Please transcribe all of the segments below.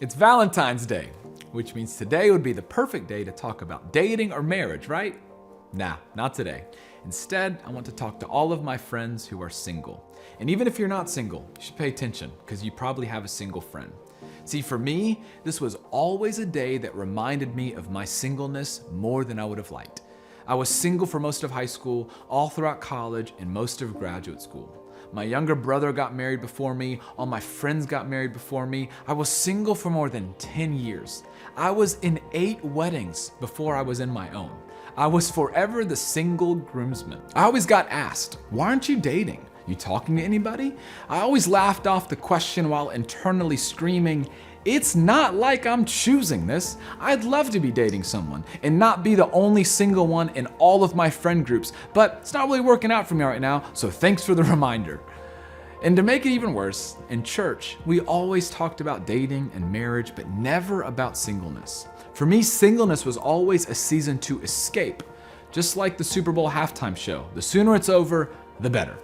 It's Valentine's Day, which means today would be the perfect day to talk about dating or marriage, right? Nah, not today. Instead, I want to talk to all of my friends who are single. And even if you're not single, you should pay attention because you probably have a single friend. See, for me, this was always a day that reminded me of my singleness more than I would have liked. I was single for most of high school, all throughout college, and most of graduate school. My younger brother got married before me. All my friends got married before me. I was single for more than 10 years. I was in 8 weddings before I was in my own. I was forever the single groomsman. I always got asked, why aren't you dating? You talking to anybody? I always laughed off the question while internally screaming, it's not like I'm choosing this. I'd love to be dating someone and not be the only single one in all of my friend groups, but it's not really working out for me right now, so thanks for the reminder. And to make it even worse, in church, we always talked about dating and marriage, but never about singleness. For me, singleness was always a season to escape, just like the Super Bowl halftime show. The sooner it's over, the better.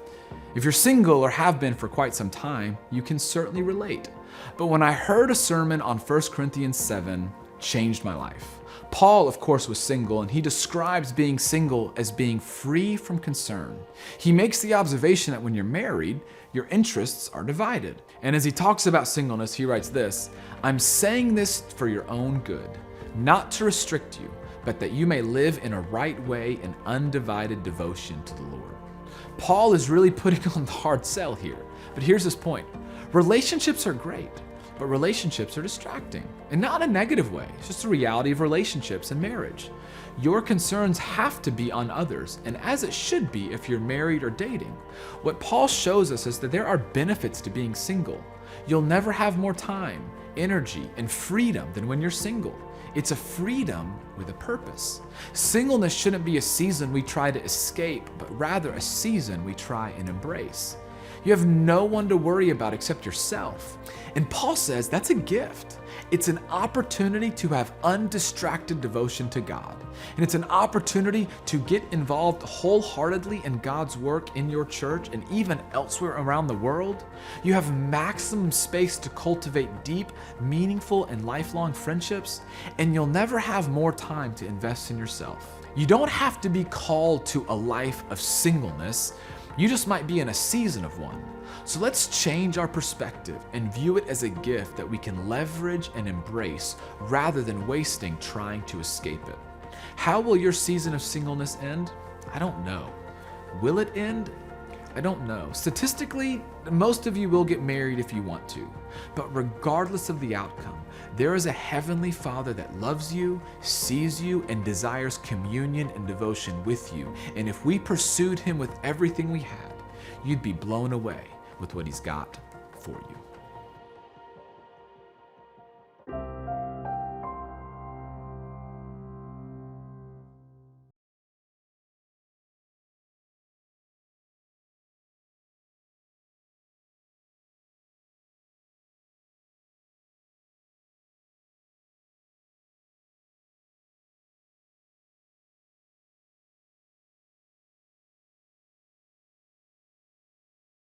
If you're single or have been for quite some time, you can certainly relate. But when I heard a sermon on 1 Corinthians 7, changed my life. Paul, of course, was single, and he describes being single as being free from concern. He makes the observation that when you're married, your interests are divided. And as he talks about singleness, he writes this, I'm saying this for your own good, not to restrict you, but that you may live in a right way in undivided devotion to the Lord. Paul is really putting on the hard sell here, but here's his point. Relationships are great, but relationships are distracting, and not in a negative way. It's just the reality of relationships and marriage. Your concerns have to be on others, and as it should be if you're married or dating. What Paul shows us is that there are benefits to being single. You'll never have more time, energy, and freedom than when you're single. It's a freedom with a purpose. Singleness shouldn't be a season we try to escape, but rather a season we try and embrace. You have no one to worry about except yourself. And Paul says that's a gift. It's an opportunity to have undistracted devotion to God. And it's an opportunity to get involved wholeheartedly in God's work in your church and even elsewhere around the world. You have maximum space to cultivate deep, meaningful, and lifelong friendships. And you'll never have more time to invest in yourself. You don't have to be called to a life of singleness. You just might be in a season of one. So let's change our perspective and view it as a gift that we can leverage and embrace rather than wasting trying to escape it. How will your season of singleness end? I don't know. Will it end? I don't know. Statistically, most of you will get married if you want to. But regardless of the outcome, there is a heavenly Father that loves you, sees you, and desires communion and devotion with you. And if we pursued him with everything we had, you'd be blown away with what he's got for you.